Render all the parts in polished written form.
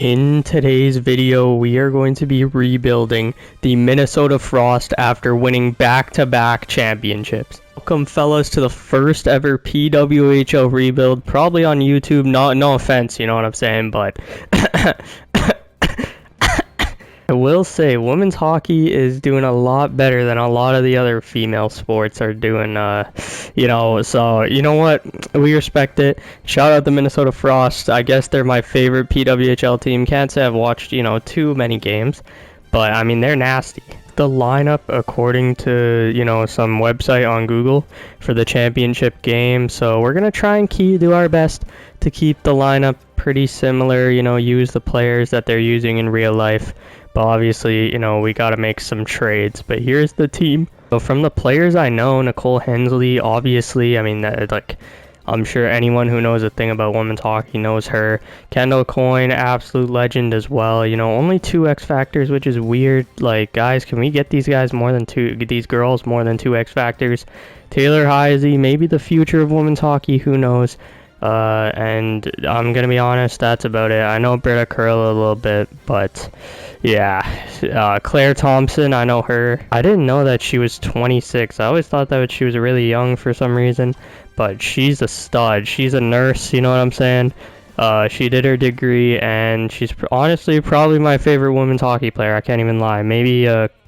In today's video, we are going to be rebuilding the Minnesota Frost after winning back-to-back championships. Welcome fellas to the first ever PWHL rebuild, probably on YouTube. No offense, you know what I'm saying, but I will say women's hockey is doing a lot better than a lot of the other female sports are doing, so you know what, we respect it. Shout out the Minnesota Frost. I guess they're my favorite PWHL team. Can't say I've watched, too many games, but I mean, they're nasty. The lineup according to, some website on Google for the championship game, so we're gonna try and do our best to keep the lineup pretty similar, use the players that they're using in real life. But obviously, we got to make some trades. But here's the team. So from the players I know, Nicole Hensley, obviously, I mean, I'm sure anyone who knows a thing about women's hockey knows her. Kendall Coyne, absolute legend as well. Only 2 X Factors, which is weird. Like, guys, can we get these girls more than 2 X Factors? Taylor Heisey, maybe the future of women's hockey, who knows? And I'm gonna be honest, that's about it. I know Britta Curl a little bit, but yeah. Claire Thompson, I know her. I didn't know that she was 26. I always thought that she was really young for some reason, but she's a stud. She's a nurse, you know what I'm saying? She did her degree, and she's honestly probably my favorite women's hockey player. I can't even lie. Maybe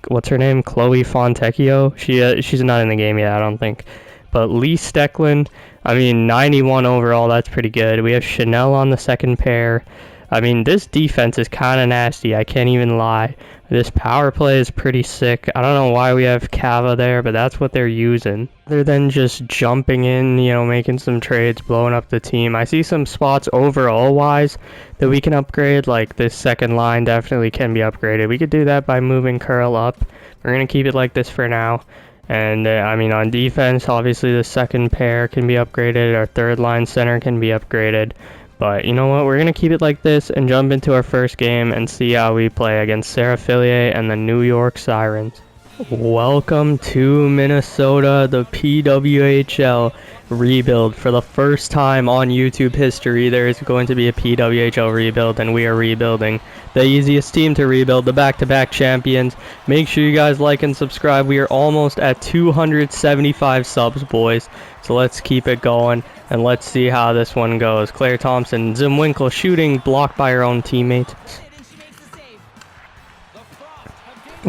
what's her name? Chloe Fontecchio. She's not in the game yet, I don't think. But Lee Steckland, I mean, 91 overall, that's pretty good. We have Chanel on the second pair. I mean, this defense is kind of nasty, I can't even lie. This power play is pretty sick. I don't know why we have Cava there, but that's what they're using. Other than just jumping in, making some trades, blowing up the team, I see some spots overall-wise that we can upgrade. Like, this second line definitely can be upgraded. We could do that by moving Curl up. We're going to keep it like this for now. And, I mean, on defense, obviously the second pair can be upgraded. Our third line center can be upgraded. But, you know what? We're going to keep it like this and jump into our first game and see how we play against Sarah Fillier and the New York Sirens. Welcome to Minnesota, the PWHL rebuild. For the first time on YouTube history, there is going to be a PWHL rebuild, and we are rebuilding the easiest team to rebuild, the back-to-back champions. Make sure you guys like and subscribe. We are almost at 275 subs, boys. So let's keep it going, and let's see how this one goes. Claire Thompson, Zimwinkle shooting, blocked by her own teammate.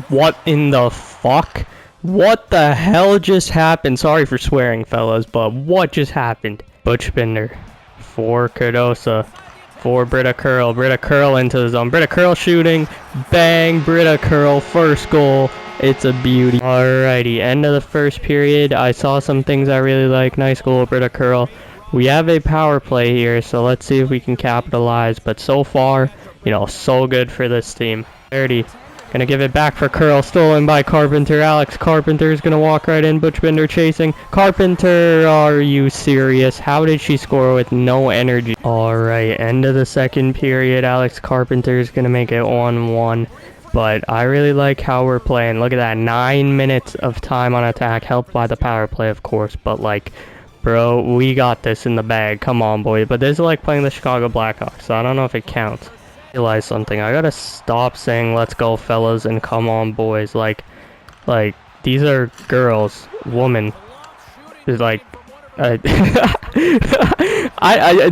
What in the fuck? What the hell just happened? Sorry for swearing, fellas, but what just happened? Butchbinder for Cardosa, for Britta Curl. Britta Curl into the zone. Britta Curl shooting. Bang, Britta Curl, first goal. It's a beauty. Alrighty, end of the first period. I saw some things I really like. Nice goal, Britta Curl. We have a power play here, so let's see if we can capitalize. But so far, so good for this team. 30. Gonna give it back for Curl, stolen by Carpenter. Alex Carpenter's gonna walk right in. Butchbinder chasing. Carpenter, are you serious? How did she score with no energy? Alright, end of the second period. Alex Carpenter's gonna make it 1-1. But I really like how we're playing. Look at that, 9 minutes of time on attack, helped by the power play, of course. But bro, we got this in the bag. Come on, boy. But this is like playing the Chicago Blackhawks, so I don't know if it counts. Realize something. I gotta stop saying let's go fellas and come on boys. Like these are girls, woman. It's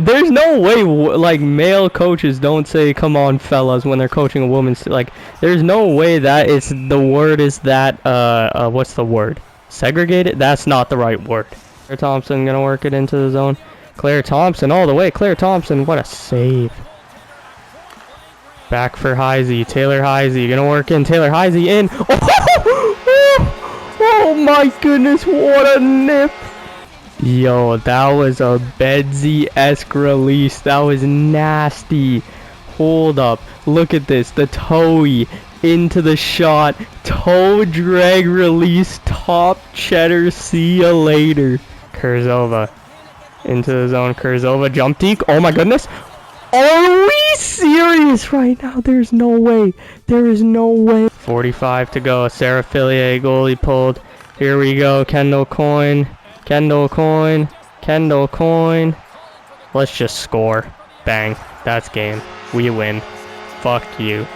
there's no way male coaches don't say come on fellas when they're coaching a woman's. There's no way that the word is that what's the word? Segregated? That's not the right word. Claire Thompson gonna work it into the zone. Claire Thompson all the way. Claire Thompson, what a save. Back for Heisey. Taylor Heisey gonna work in. Taylor Heisey in. Oh my goodness, what a nip. Yo, that was a Bedsy-esque release. That was nasty. Hold up. Look at this. The toe into the shot. Toe drag release. Top cheddar. See ya later. Kurzova into the zone. Kurzova jump deke. Oh my goodness. Are we serious right now? There's no way. There is no way. 45 to go. Sarah Fillier, goalie pulled. Here we go. Kendall Coyne. Kendall Coyne. Kendall Coyne. Let's just score. Bang. That's game. We win. fuck you.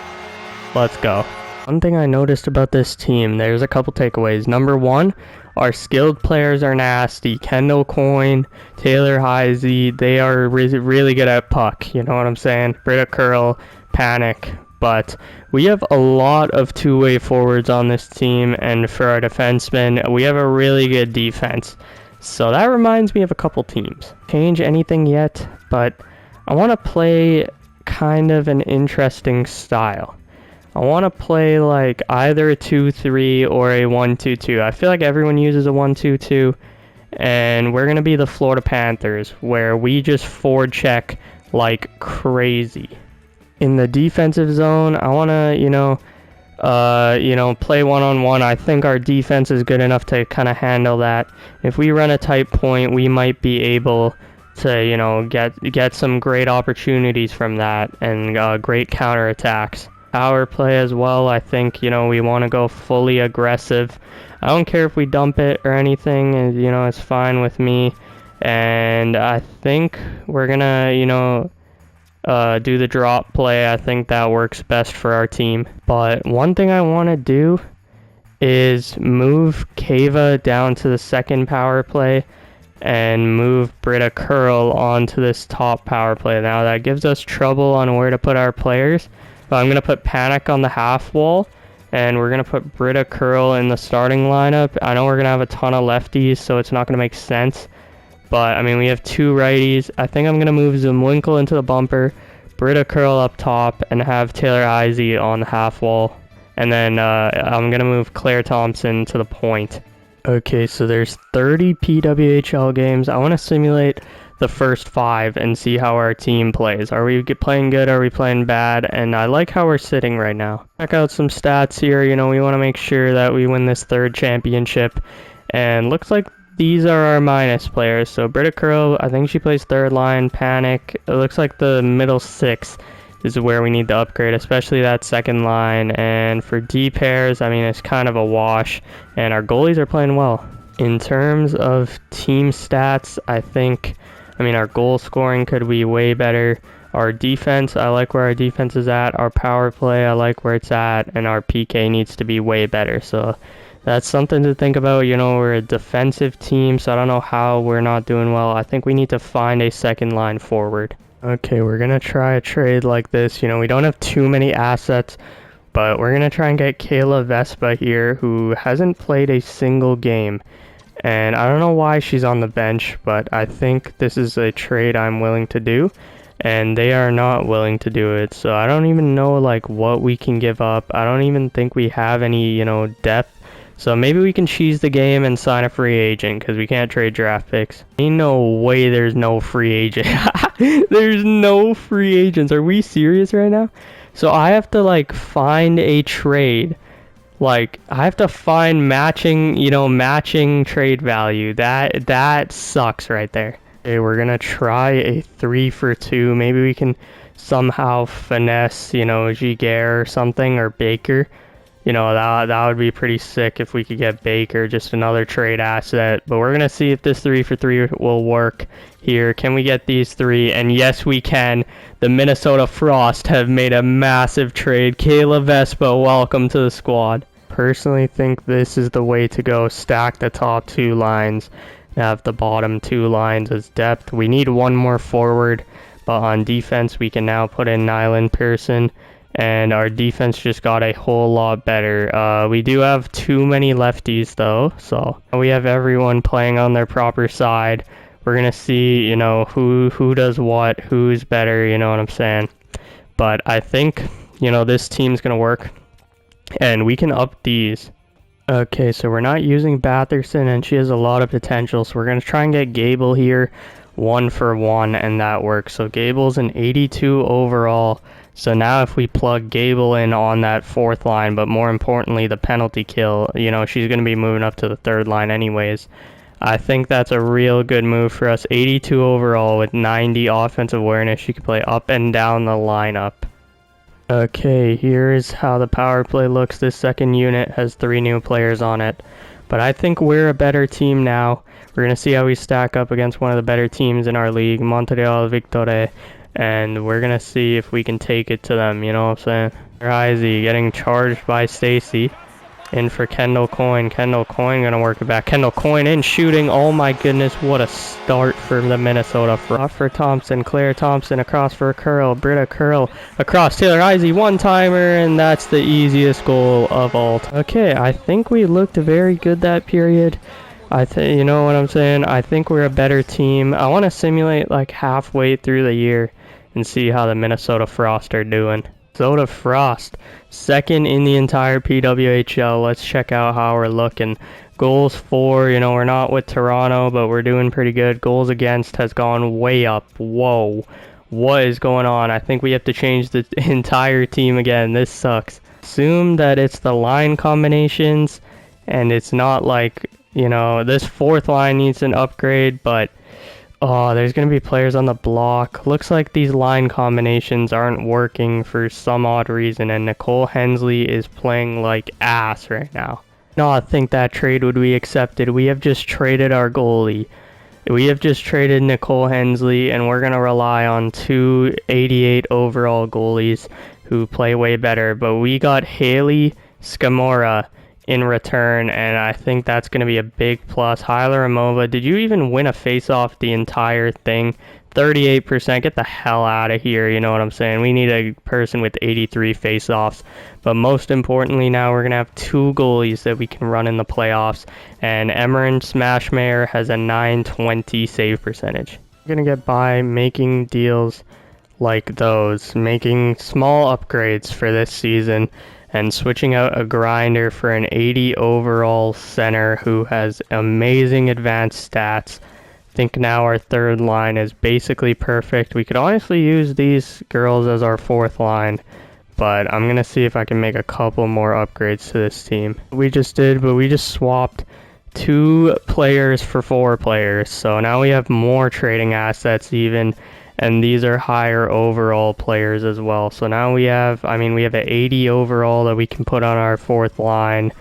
Let's go. One thing I noticed about this team, there's a couple takeaways. Number one, our skilled players are nasty. Kendall Coyne, Taylor Heisey, they are really good at puck. You know what I'm saying? Britta Curl, Panic. But we have a lot of two-way forwards on this team, and for our defensemen, we have a really good defense. So that reminds me of a couple teams. Change anything yet, but I want to play kind of an interesting style. I want to play like either a 2-3 or a 1-2-2. I feel like everyone uses a 1-2-2, and we're going to be the Florida Panthers, where we just forward check like crazy. In the defensive zone, I want to, play one-on-one. I think our defense is good enough to kind of handle that. If we run a tight point, we might be able to, get some great opportunities from that and great counterattacks. Power play as well, I think, we want to go fully aggressive. I don't care if we dump it or anything, it's fine with me. And I think we're going to, do the drop play. I think that works best for our team. But one thing I want to do is move Kava down to the second power play and move Britta Curl onto this top power play. Now that gives us trouble on where to put our players. But I'm going to put Panic on the half wall, and we're going to put Britta Curl in the starting lineup. I know we're going to have a ton of lefties, so it's not going to make sense. But, we have two righties. I think I'm going to move Zumwinkle into the bumper, Britta Curl up top, and have Taylor Heisey on the half wall. And then I'm going to move Claire Thompson to the point. Okay, so there's 30 PWHL games. I want to simulate the first 5 and see how our team plays. Are we playing good? Are we playing bad? And I like how we're sitting right now. Check out some stats here. We want to make sure that we win this 3rd championship. And looks like these are our minus players. So Britta Curl, I think she plays 3rd line. Panic, it looks like the middle 6 is where we need to upgrade, especially that 2nd line. And for D pairs, it's kind of a wash. And our goalies are playing well. In terms of team stats, I think, our goal scoring could be way better. Our defense, I like where our defense is at. Our power play, I like where it's at. And our PK needs to be way better. So that's something to think about. We're a defensive team, so I don't know how we're not doing well. I think we need to find a 2nd line forward. Okay, we're going to try a trade like this. We don't have too many assets, but we're going to try and get Kayla Vespa here, who hasn't played a single game. And I don't know why she's on the bench, but I think this is a trade I'm willing to do. And they are not willing to do it. So I don't even know, what we can give up. I don't even think we have any, depth. So maybe we can cheese the game and sign a free agent, because we can't trade draft picks. Ain't no way there's no free agent. There's no free agents. Are we serious right now? So I have to, find a trade. I have to find matching trade value. That sucks right there. Okay, we're going to try a 3-for-2. Maybe we can somehow finesse, Giguère or something, or Baker. That would be pretty sick if we could get Baker, just another trade asset. But we're going to see if this 3-for-3 will work here. Can we get these 3? And yes, we can. The Minnesota Frost have made a massive trade. Kayla Vespa, welcome to the squad. Personally think this is the way to go. Stack the top 2 lines. Have the bottom 2 lines as depth. We need one more forward. But on defense, we can now put in Nyland Pearson. And our defense just got a whole lot better. We do have too many lefties, though. So we have everyone playing on their proper side. We're going to see, who does what, who's better, you know what I'm saying. But I think, this team's going to work. And we can up these. Okay, so we're not using Batherson, and she has a lot of potential. So we're going to try and get Gable here 1-for-1, and that works. So Gable's an 82 overall. So now if we plug Gable in on that 4th line, but more importantly, the penalty kill, she's going to be moving up to the 3rd line anyways. I think that's a real good move for us. 82 overall with 90 offensive awareness. She can play up and down the lineup. Okay, here's how the power play looks. This 2nd unit has 3 new players on it. But I think we're a better team now. We're going to see how we stack up against one of the better teams in our league, Montreal Victory. and we're gonna see if we can take it to them, you know what I'm saying? Rizey getting charged by Stacy. In for Kendall Coyne. Kendall Coyne gonna work it back. Kendall Coyne in shooting. Oh my goodness, what a start for the Minnesota. Off for Thompson. Claire Thompson across for Curl. Britta Curl across. Taylor Heisey one-timer, and that's the easiest goal of all time. Okay, I think we looked very good that period. You know what I'm saying? I think we're a better team. I want to simulate like halfway through the year and see how the Minnesota Frost are doing. Minnesota Frost, second in the entire PWHL. Let's check out how we're looking. Goals for, you know, we're not with Toronto, but we're doing pretty good. Goals against has gone way up. Whoa. What is going on? I think we have to change the entire team again. This sucks. Assume that it's the line combinations, and it's not like, you know, this fourth line needs an upgrade, but oh, there's going to be players on the block. Looks like these line combinations aren't working for some odd reason, and Nicole Hensley is playing like ass right now. No, I think that trade would be accepted. We have just traded our goalie. We have just traded Nicole Hensley, and we're going to rely on 288 overall goalies who play way better. But we got Haley Scamora in return, and I think that's going to be a big plus. Hyla Ramova, did you even win a face-off the entire thing? 38%, get the hell out of here, you know what I'm saying? We need a person with 83 face-offs, but most importantly now we're going to have two goalies that we can run in the playoffs, and Emmerin Smashmayer has a 920 save percentage. We're going to get by making deals like those, making small upgrades for this season, and switching out a grinder for an 80 overall center who has amazing advanced stats. I think now our third line is basically perfect. We could honestly use these girls as our fourth line, but I'm going to see if I can make a couple more upgrades to this team. We just did, but we just swapped 2 players for 4 players, so now we have more trading assets even, and these are higher overall players as well. So now we have, we have an 80 overall that we can put on our fourth line,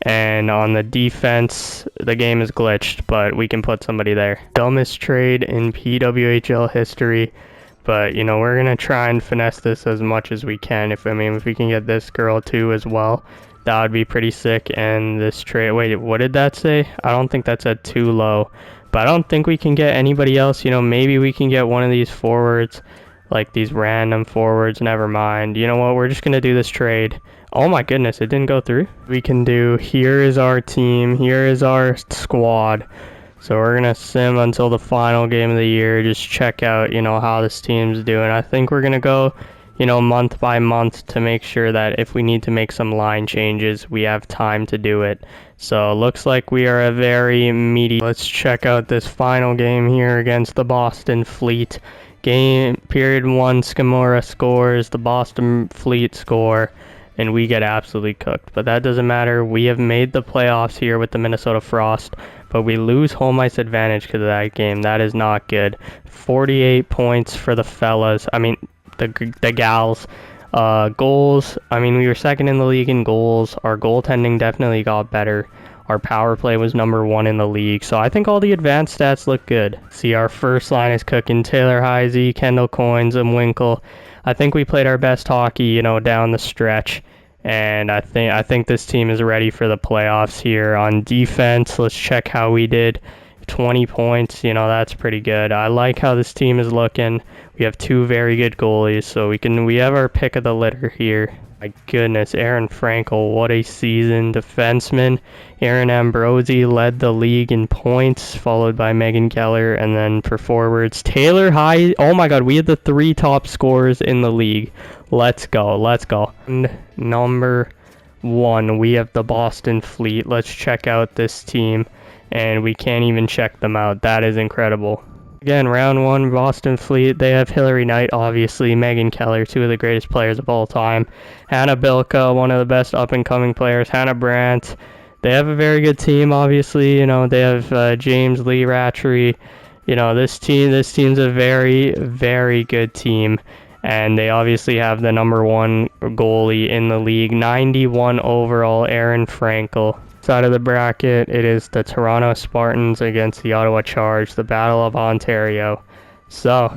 and on the defense, the game is glitched, but we can put somebody there. Dumbest trade in PWHL history, but, you know, we're going to try and finesse this as much as we can. If we can get this girl too as well, that would be pretty sick. And this trade, wait, what did that say? I don't think that's at too low. But I don't think we can get anybody else. You know, maybe we can get one of these forwards, like these random forwards. Never mind. You know what? We're just going to do this trade. Oh my goodness, it didn't go through. We can do, here is our team. Here is our squad. So we're going to sim until the final game of the year. Just check out, you know, how this team's doing. I think we're going to go, you know, month by month to make sure that if we need to make some line changes, we have time to do it. So it looks like we are a very meaty. Let's check out this final game here against the Boston Fleet. Game period 1, Scamora scores, the Boston Fleet score, and we get absolutely cooked. But that doesn't matter. We have made the playoffs here with the Minnesota Frost, but we lose home ice advantage because of that game. That is not good. 48 points for the fellas. The gals. Goals, we were second in the league in goals. Our goaltending definitely got better. Our power play was number 1 in the league. So I think all the advanced stats look good. See, our first line is cooking. Taylor Heisey, Kendall Coyne, and Winkle. I think we played our best hockey, you know, down the stretch. And I think this team is ready for the playoffs here. On defense, let's check how we did. 20 points, you know, that's pretty good. I like how this team is looking. We have 2 very good goalies, so we have our pick of the litter here. My goodness, Aaron Frankel, what a season. Defenseman, Aaron Ambrosi led the league in points, followed by Megan Keller, and then for forwards, Taylor High. Oh my god, we had the 3 top scorers in the league. Let's go, let's go. And number 1, we have the Boston Fleet. Let's check out this team. And we can't even check them out. That is incredible. Again, round 1, Boston Fleet. They have Hillary Knight, obviously, Megan Keller, 2 of the greatest players of all time. Hannah Bilka, one of the best up-and-coming players. Hannah Brandt. They have a very good team, obviously. You know, they have James Lee Ratchery. You know, this team's a very, very good team. And they obviously have the number 1 goalie in the league. 91 overall, Aaron Frankel. Side of the bracket, it is the Toronto Spartans against the Ottawa Charge, the Battle of Ontario. So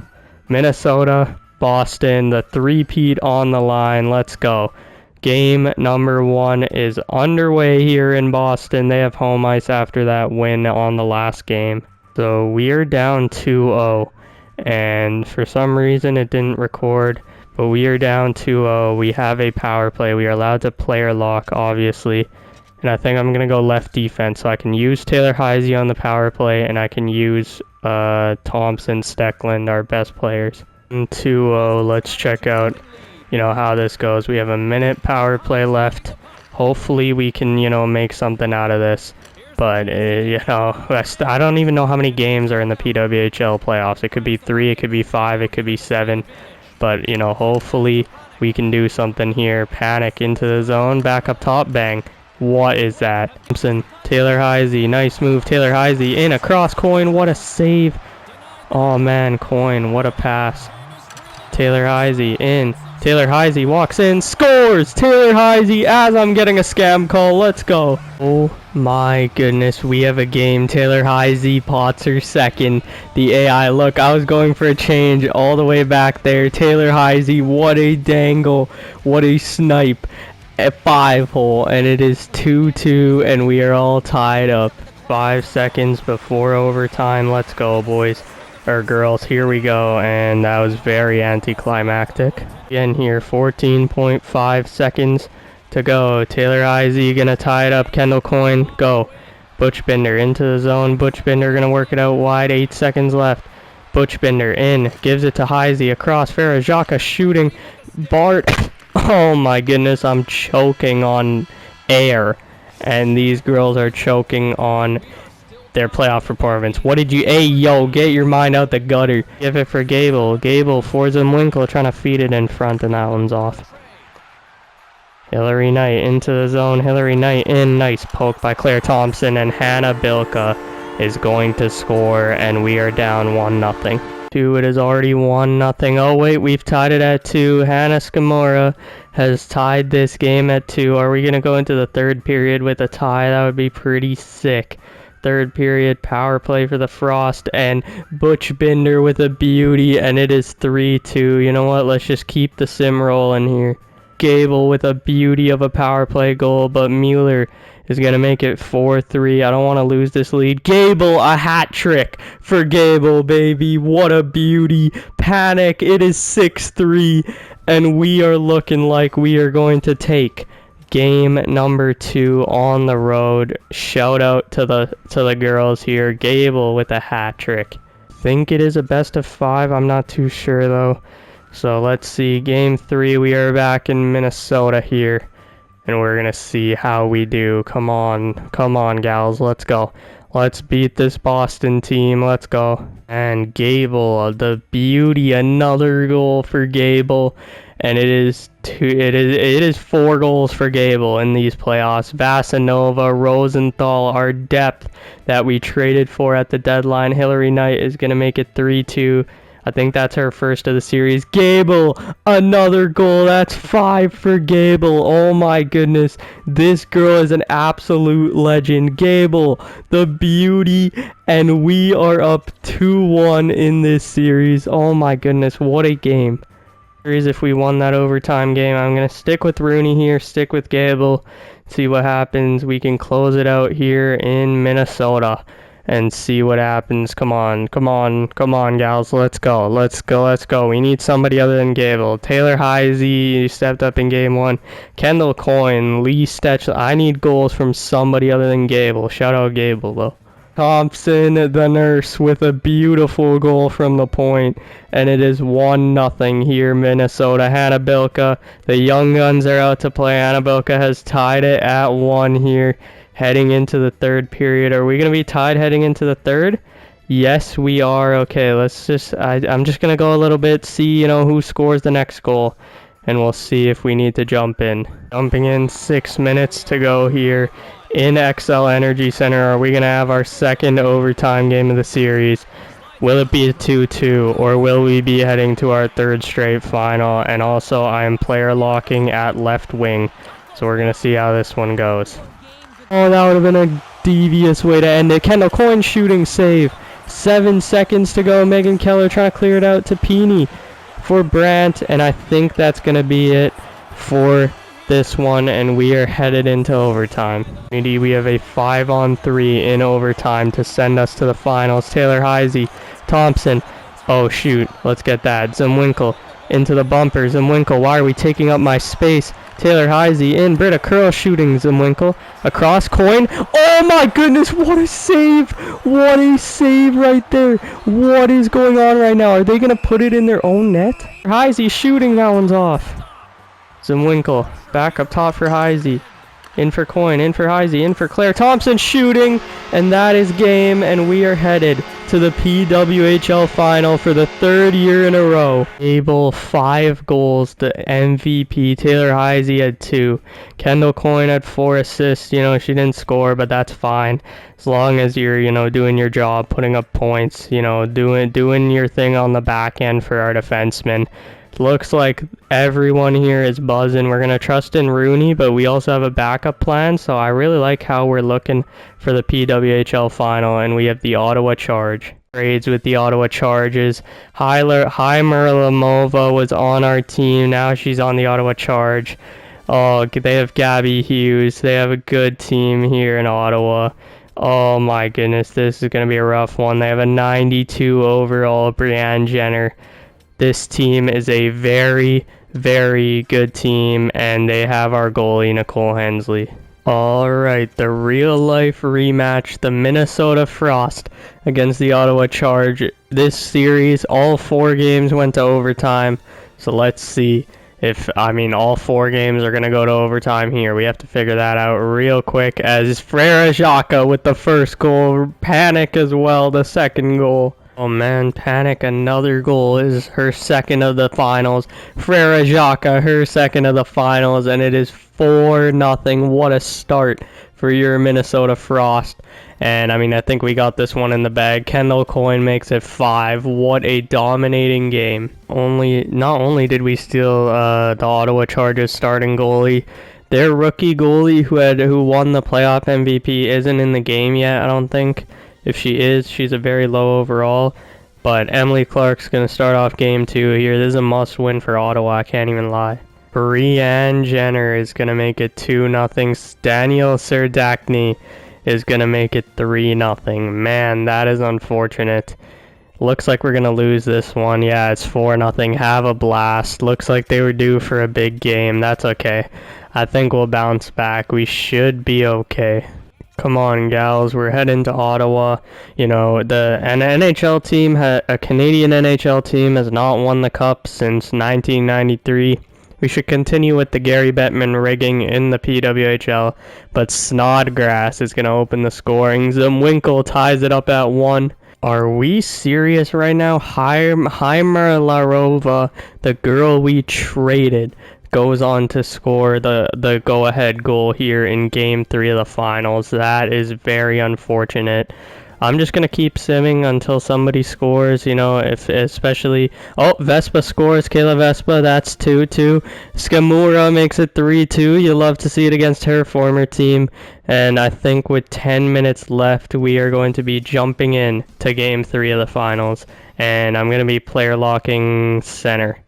Minnesota, Boston, the three-peat on the line. Let's go. Game number 1 is underway here in Boston. They have home ice after that win on the last game. So we are down 2-0. And for some reason it didn't record. But we are down 2-0. We have a power play. We are allowed to player lock, obviously. And I think I'm going to go left defense. So I can use Taylor Heisey on the power play. And I can use Thompson, Steckland, our best players. 2-0. Let's check out, how this goes. We have a minute power play left. Hopefully we can, make something out of this. But, I don't even know how many games are in the PWHL playoffs. It could be 3, it could be 5, it could be 7. But, hopefully we can do something here. Panic into the zone, back up top, bang. What is that? Thompson, Taylor Heisey, nice move. Taylor Heisey in, across Coin, what a save. Oh man, Coin, what a pass. Taylor Heisey in. Taylor Heisey walks in, scores! Taylor Heisey as I'm getting a scam call. Let's go. Oh my goodness, we have a game. Taylor Heisey, Potzer second. The AI, look, I was going for a change all the way back there. Taylor Heisey, what a dangle. What a snipe. At 5-hole, and it is 2-2, and we are all tied up. 5 seconds before overtime. Let's go, boys. Or girls, here we go, and that was very anticlimactic. Again here, 14.5 seconds to go. Taylor Heisey gonna tie it up. Kendall Coyne, go. Butch Binder into the zone. Butch Binder gonna work it out wide. 8 seconds left. Butch Binder in, gives it to Heisey across. Farajaka shooting. Bart. Oh my goodness, I'm choking on air, and these girls are choking on their playoff performance. What did you... Hey, yo, get your mind out the gutter. Give it for Gable. Gable, Forza Winkle trying to feed it in front, and that one's off. Hillary Knight into the zone. Hillary Knight in. Nice poke by Claire Thompson, and Hannah Bilka is going to score, and we are down 1-0. 2, it is already 1-0. Oh wait, we've tied it at 2. Hannah Skamora has tied this game at 2. Are we gonna go into the third period with a tie? That would be pretty sick. Third period power play for the Frost, and Butch Binder with a beauty, and it is 3-2. You know what? Let's just keep the sim rolling here. Gable with a beauty of a power play goal, but Mueller is going to make it 4-3. I don't want to lose this lead. Gable, a hat trick for Gable, baby. What a beauty. Panic. It is 6-3, and we are looking like we are going to take game number 2 on the road. Shout out to the girls here. Gable with a hat trick. Think it is a best of 5. I'm not too sure, though. So let's see. Game 3, we are back in Minnesota here. And we're going to see how we do. Come on, gals. Let's go. Let's beat this Boston team. Let's go. And Gable, the beauty. Another goal for Gable. And it is 4 goals for Gable in these playoffs. Vasanova, Rosenthal, our depth that we traded for at the deadline. Hillary Knight is going to make it 3-2. I think that's her first of the series. Gable, another goal. That's 5 for Gable. Oh my goodness. This girl is an absolute legend. Gable, the beauty. And we are up 2-1 in this series. Oh my goodness, what a game. If we won that overtime game, I'm going to stick with Rooney here, stick with Gable, see what happens. We can close it out here in Minnesota and see what happens. Come on, gals. Let's go. We need somebody other than Gable. Taylor Heisey stepped up in game 1. Kendall Coyne, Lee Stetch. I need goals from somebody other than Gable. Shout out Gable, though. Thompson, the nurse, with a beautiful goal from the point, and it is 1-0 here, Minnesota. Hannah Bilka, the young guns are out to play. Hannah Bilka has tied it at 1 here, heading into the third period. Are we going to be tied heading into the third? Yes, we are. Okay, let's just, I'm just going to go a little bit, see, who scores the next goal, and we'll see if we need to jump in. Jumping in, 6 minutes to go here in XL Energy Center. Are we going to have our second overtime game of the series? Will it be a 2-2, or will we be heading to our third straight final? And also, I am player locking at left wing, so we're going to see how this one goes. Oh, that would have been a devious way to end it. Kendall Coyne shooting save. 7 seconds to go. Megan Keller trying to clear it out to Peony for Brandt, and I think that's going to be it for this one, and we are headed into overtime. We have a 5-on-3 in overtime to send us to the finals. Taylor Heisey, Thompson, oh shoot, let's get that. Zumwinkle into the bumper. Zumwinkle, why are we taking up my space? Taylor Heisey in, Britta Curl shooting. Zumwinkle, across coin. Oh my goodness, what a save! What a save right there! What is going on right now? Are they gonna put it in their own net? Heisey shooting, that one's off. Zumwinkle, back up top for Heisey. In for Coin, in for Heisey, in for Claire Thompson shooting, and that is game, and we are headed to the PWHL final for the 3rd year in a row. Able 5 goals, the MVP. Taylor Heisey had 2. Kendall Coin had 4 assists. You know, she didn't score, but that's fine. As long as you're, you know, doing your job, putting up points, you know, doing your thing on the back end for our defensemen. Looks like everyone here is buzzing. We're going to trust in Rooney, but we also have a backup plan, so I really like how we're looking for the PWHL final, and we have the Ottawa Charge. Trades with the Ottawa Charges. Heimer Lamova was on our team. Now she's on the Ottawa Charge. Oh, they have Gabby Hughes. They have a good team here in Ottawa. Oh my goodness, this is going to be a rough one. They have a 92 overall Brianne Jenner. This team is a very, very good team, and they have our goalie, Nicole Hensley. Alright, the real-life rematch, the Minnesota Frost against the Ottawa Charge. This series, all 4 games went to overtime, so let's see if, all 4 games are going to go to overtime here. We have to figure that out real quick, as Frere Jaka with the first goal, Panic as well, the second goal. Oh man, Panic, another goal, is her second of the finals. Frere Jaka, her second of the finals, and it is 4-0. What a start for your Minnesota Frost. And I think we got this one in the bag. Kendall Coyne makes it 5. What a dominating game. Not only did we steal the Ottawa Chargers starting goalie, their rookie goalie who won the playoff MVP isn't in the game yet, I don't think. If she is, she's a very low overall. But Emily Clark's going to start off game 2 here. This is a must-win for Ottawa, I can't even lie. Brianne Jenner is going to make it 2-0. Daniel Serdachny is going to make it 3-0. Man, that is unfortunate. Looks like we're going to lose this one. Yeah, it's 4-0. Have a blast. Looks like they were due for a big game. That's okay. I think we'll bounce back. We should be okay. Come on, gals, we're heading to Ottawa. You know, an NHL team, a Canadian NHL team, has not won the Cup since 1993. We should continue with the Gary Bettman rigging in the PWHL, but Snodgrass is going to open the scoring. Zumwinkle ties it up at 1. Are we serious right now? Heimer Larova, the girl we traded, goes on to score the go-ahead goal here in Game 3 of the finals. That is very unfortunate. I'm just going to keep simming until somebody scores, you know, especially... Oh, Vespa scores. Kayla Vespa, that's 2-2. Skamura makes it 3-2. You love to see it against her former team. And I think with 10 minutes left, we are going to be jumping in to Game 3 of the finals. And I'm going to be player locking center.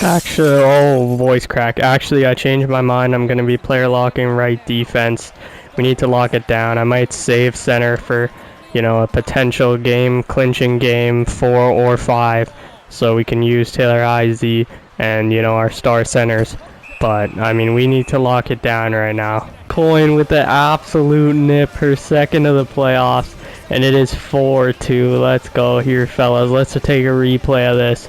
Actually, oh, voice crack. Actually, I changed my mind. I'm going to be player locking right defense. We need to lock it down. I might save center for, you know, a potential clinching game 4 or 5. So we can use Taylor Heisey and, you know, our star centers. But, we need to lock it down right now. Coin with the absolute nip, her second of the playoffs. And it is 4-2. Let's go here, fellas. Let's take a replay of this.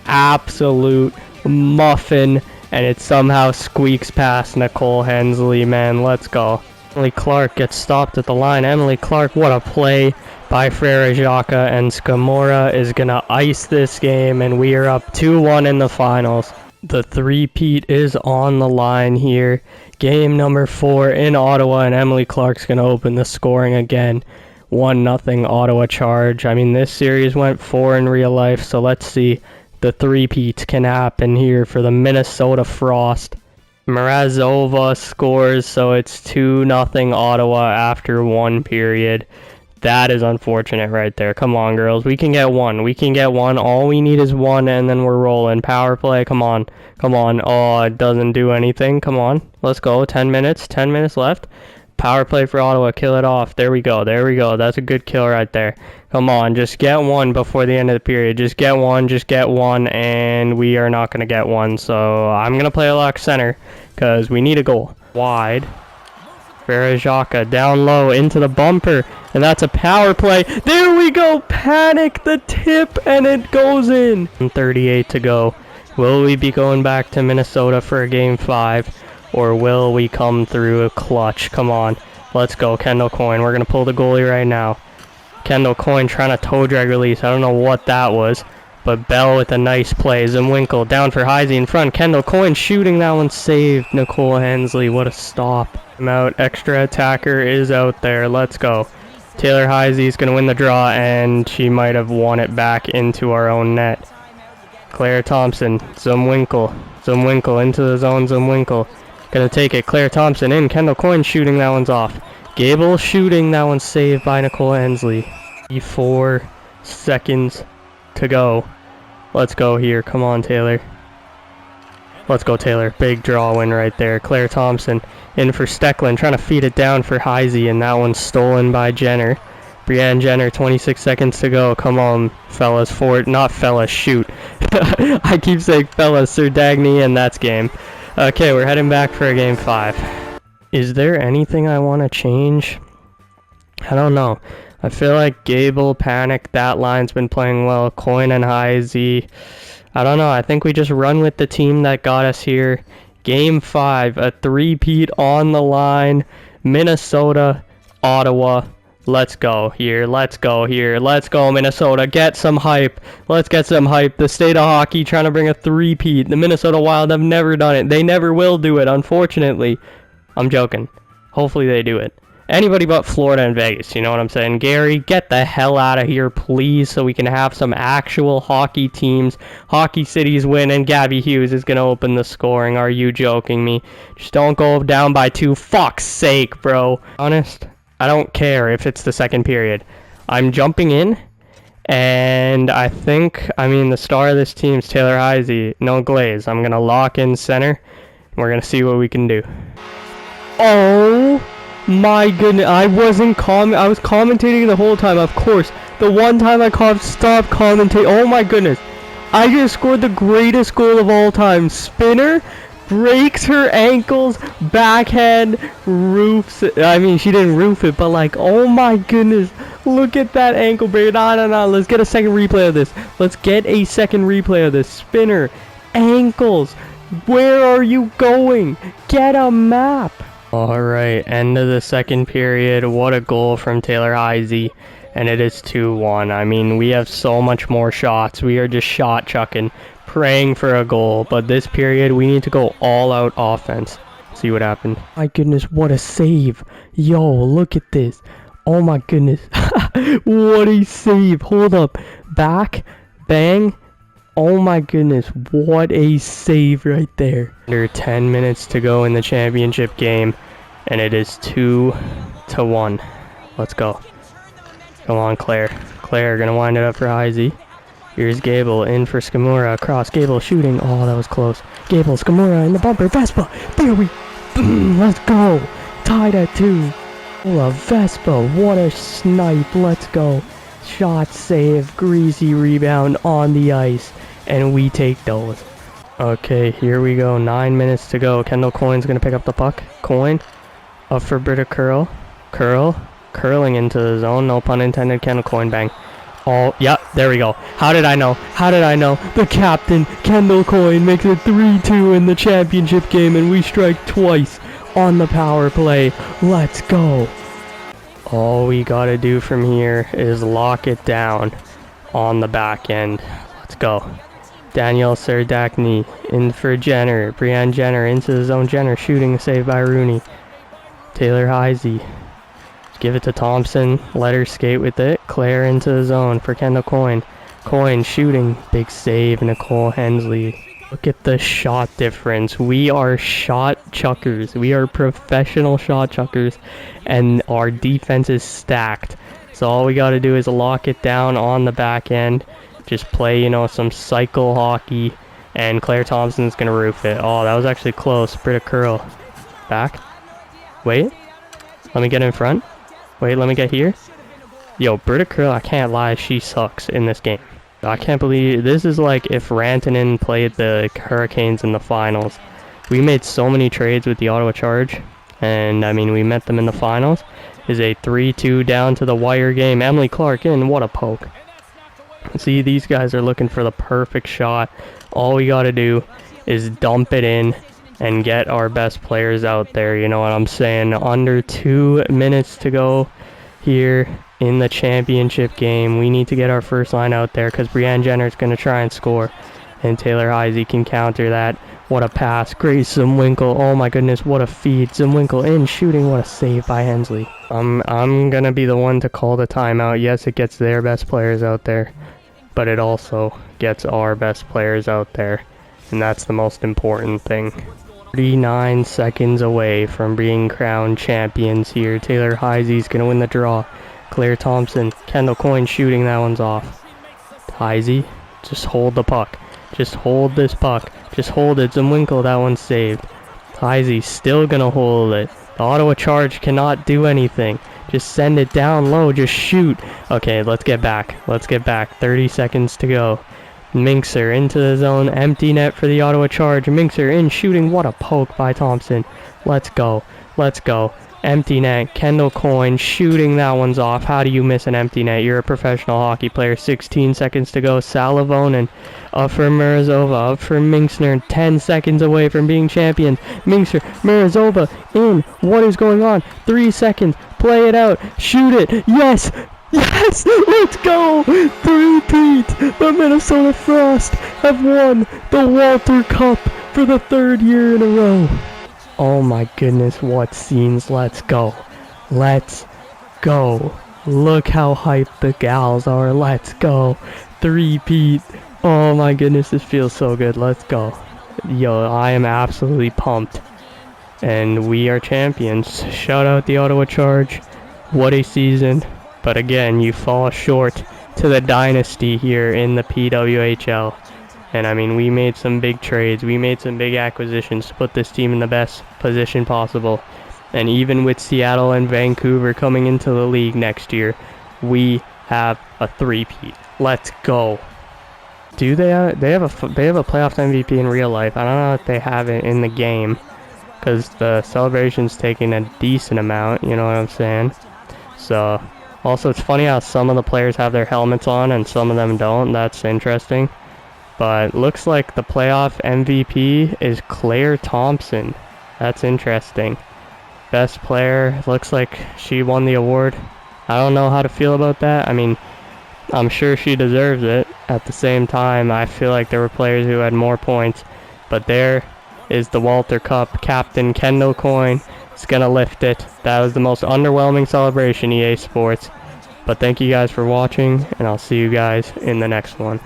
Absolute muffin, and it somehow squeaks past Nicole Hensley. Man, let's go. Emily Clark gets stopped at the line. Emily Clark, what a play by Frere Jaka, and Skamora is gonna ice this game, and we are up 2-1 in the finals. The three-peat is on the line here. Game number 4 in Ottawa, and Emily Clark's gonna open the scoring again. 1-0 Ottawa Charge. This series went 4 in real life, so let's see. The three-peat can happen here for the Minnesota Frost. Mrazova scores, so it's 2-0 Ottawa after 1 period. That is unfortunate right there. Come on, girls. We can get one. We can get one. All we need is one, and then we're rolling. Power play. Come on. Come on. Oh, it doesn't do anything. Come on. Let's go. 10 minutes. 10 minutes left. Power play for Ottawa. Kill it off. There we go. There we go. That's a good kill right there. Come on. Just get one before the end of the period. Just get one. Just get one, and we are not going to get one. So I'm going to play a lock center because we need a goal. Wide. Verajaka down low into the bumper, and that's a power play. There we go. Panic the tip, and it goes in. 38 to go. Will we be going back to Minnesota for a game 5, or will we come through a clutch? Come on, let's go. Kendall Coyne. We're gonna pull the goalie right now. Kendall Coyne trying to toe drag release. I don't know what that was, but Bell with a nice play. Zumwinkle down for Heisey in front. Kendall Coyne shooting that one, saved. Nicole Hensley, what a stop. I'm out. Extra attacker is out there. Let's go. Taylor Heisey's going to win the draw, and she might have won it back into our own net. Claire Thompson. Zumwinkle. Zumwinkle into the zone. Zumwinkle. Going to take it. Claire Thompson in. Kendall Coyne shooting. That one's off. Gable shooting. That one's saved by Nicole Hensley. 4 seconds to go. Let's go here. Come on, Taylor. Let's go, Taylor. Big draw win right there. Claire Thompson in for Stecklin, trying to feed it down for Heisey, and that one's stolen by Jenner. Brianne Jenner, 26 seconds to go. Come on, fellas. Not fellas, shoot. I keep saying fellas, Sir Dagny, and that's game. Okay, we're heading back for a game 5. Is there anything I want to change? I don't know. I feel like Gable, Panic, that line's been playing well. Coyne and Heisey. I don't know. I think we just run with the team that got us here. Game 5, a three-peat on the line. Minnesota, Ottawa. Let's go here. Let's go here. Let's go, Minnesota. Get some hype. Let's get some hype. The state of hockey trying to bring a three-peat. The Minnesota Wild have never done it. They never will do it, unfortunately. I'm joking. Hopefully they do it. Anybody but Florida and Vegas, you know what I'm saying? Gary, get the hell out of here, please, so we can have some actual hockey teams. Hockey Cities win, and Gabby Hughes is going to open the scoring. Are you joking me? Just don't go down by 2. Fuck's sake, bro. Honest, I don't care if it's the second period. I'm jumping in, and the star of this team is Taylor Heisey. No glaze. I'm going to lock in center, and we're going to see what we can do. Oh my goodness, I was commentating the whole time, of course. The one time I stopped commentating, oh my goodness. I just scored the greatest goal of all time. Spinner, breaks her ankles, backhand, roofs it. I mean, she didn't roof it, but like, oh my goodness. Look at that ankle break. No. Let's get a second replay of this. Let's get a second replay of this. Spinner, ankles. Where are you going? Get a map. Alright, end of the second period. What a goal from Taylor Heisey. And it is 2-1. I mean, we have so much more shots. We are just shot chucking, praying for a goal. But this period, we need to go all out offense. See what happened. My goodness, what a save. Yo, look at this. Oh my goodness. What a save. Hold up. Back. Bang. Oh my goodness, what a save right there. Under 10 minutes to go in the championship game, and it is 2-1. Let's go. Come on, Claire. Claire gonna wind it up for Heisey. Here's Gable in for Skamura. Across, Gable shooting. Oh, that was close. Gable, Skamura in the bumper. Vespa. There we... Let's go. Tied at 2. Oh, Vespa. What a snipe. Let's go. Shot save. Greasy rebound on the ice. And we take those. Okay, here we go. 9 minutes to go. Kendall Coyne's going to pick up the puck. Coyne. Up for Britta Curl. Curling into the zone. No pun intended. Kendall Coyne bang. Oh, yep, there we go. How did I know? The captain, Kendall Coyne, makes it 3-2 in the championship game, and we strike twice on the power play. Let's go. All we got to do from here is lock it down on the back end. Let's go. Danielle Serdakny in for Jenner. Brianne Jenner into the zone. Jenner shooting a save by Rooney. Taylor Heisey. Give it to Thompson. Let her skate with it. Claire into the zone for Kendall Coyne. Coyne shooting. Big save. Nicole Hensley. Look at the shot difference. We are shot chuckers. We are professional shot chuckers. And our defense is stacked. So all we got to do is lock it down on the back end. Just play, you know, some cycle hockey, and Claire Thompson's going to roof it. Oh, that was actually close. Britta Curl. Back. Wait. Let me get in front. Wait, let me get here. Yo, Britta Curl, I can't lie, she sucks in this game. I can't believe this is like if Rantanen played the Hurricanes in the finals. We made so many trades with the Ottawa Charge, and I mean, we met them in the finals. Is a 3-2 down to the wire game. Emily Clark in, what a poke. See, these guys are looking for the perfect shot. All we got to do is dump it in and get our best players out there. You know what I'm saying? Under 2 minutes to go here in the championship game. We need to get our first line out there because Brianne Jenner is going to try and score. And Taylor Heisey can counter that. What a pass. Great Zumwinkle. Oh my goodness, what a feed. Zumwinkle in, shooting. What a save by Hensley. I'm going to be the one to call the timeout. Yes, it gets their best players out there, but it also gets our best players out there. And that's the most important thing. 39 seconds away from being crowned champions here. Taylor Heisey's going to win the draw. Claire Thompson. Kendall Coyne shooting. That one's off. Heisey, just hold the puck. Just hold this puck. Just hold it. Zumwinkle, that one's saved. Heisey still going to hold it. The Ottawa Charge cannot do anything. Just send it down low. Just shoot. Okay, let's get back. Let's get back. 30 seconds to go. Minxer into the zone. Empty net for the Ottawa Charge. Minxer in shooting. What a poke by Thompson. Let's go. Let's go. Empty net. Kendall Coyne shooting. That one's off. How do you miss an empty net? You're a professional hockey player. 16 seconds to go. Salavonen up for Murazova. Up for Minxner. 10 seconds away from being champions. Minxer. Murazova in. What is going on? 3 seconds. Play it out. Shoot it. Yes. Yes! Let's go! Three-peat! The Minnesota Frost have won the Walter Cup for the 3rd year in a row. Oh my goodness, what scenes. Let's go. Let's go. Look how hyped the gals are. Let's go. Three-peat. Oh my goodness, this feels so good. Let's go. Yo, I am absolutely pumped. And we are champions. Shout out the Ottawa Charge. What a season. But again, you fall short to the dynasty here in the PWHL. And I mean, we made some big trades. We made some big acquisitions to put this team in the best position possible. And even with Seattle and Vancouver coming into the league next year, we have a three-peat. Let's go. Do they have a playoff MVP in real life? I don't know if they have it in the game, because the celebration's taking a decent amount, you know what I'm saying? So, also it's funny how some of the players have their helmets on and some of them don't. That's interesting. But looks like the playoff MVP is Claire Thompson. That's interesting. Best player, looks like she won the award. I don't know how to feel about that. I mean, I'm sure she deserves it. At the same time, I feel like there were players who had more points. But there is the Walter Cup. Captain Kendall Coyne is going to lift it. That was the most underwhelming celebration, EA Sports. But thank you guys for watching, and I'll see you guys in the next one.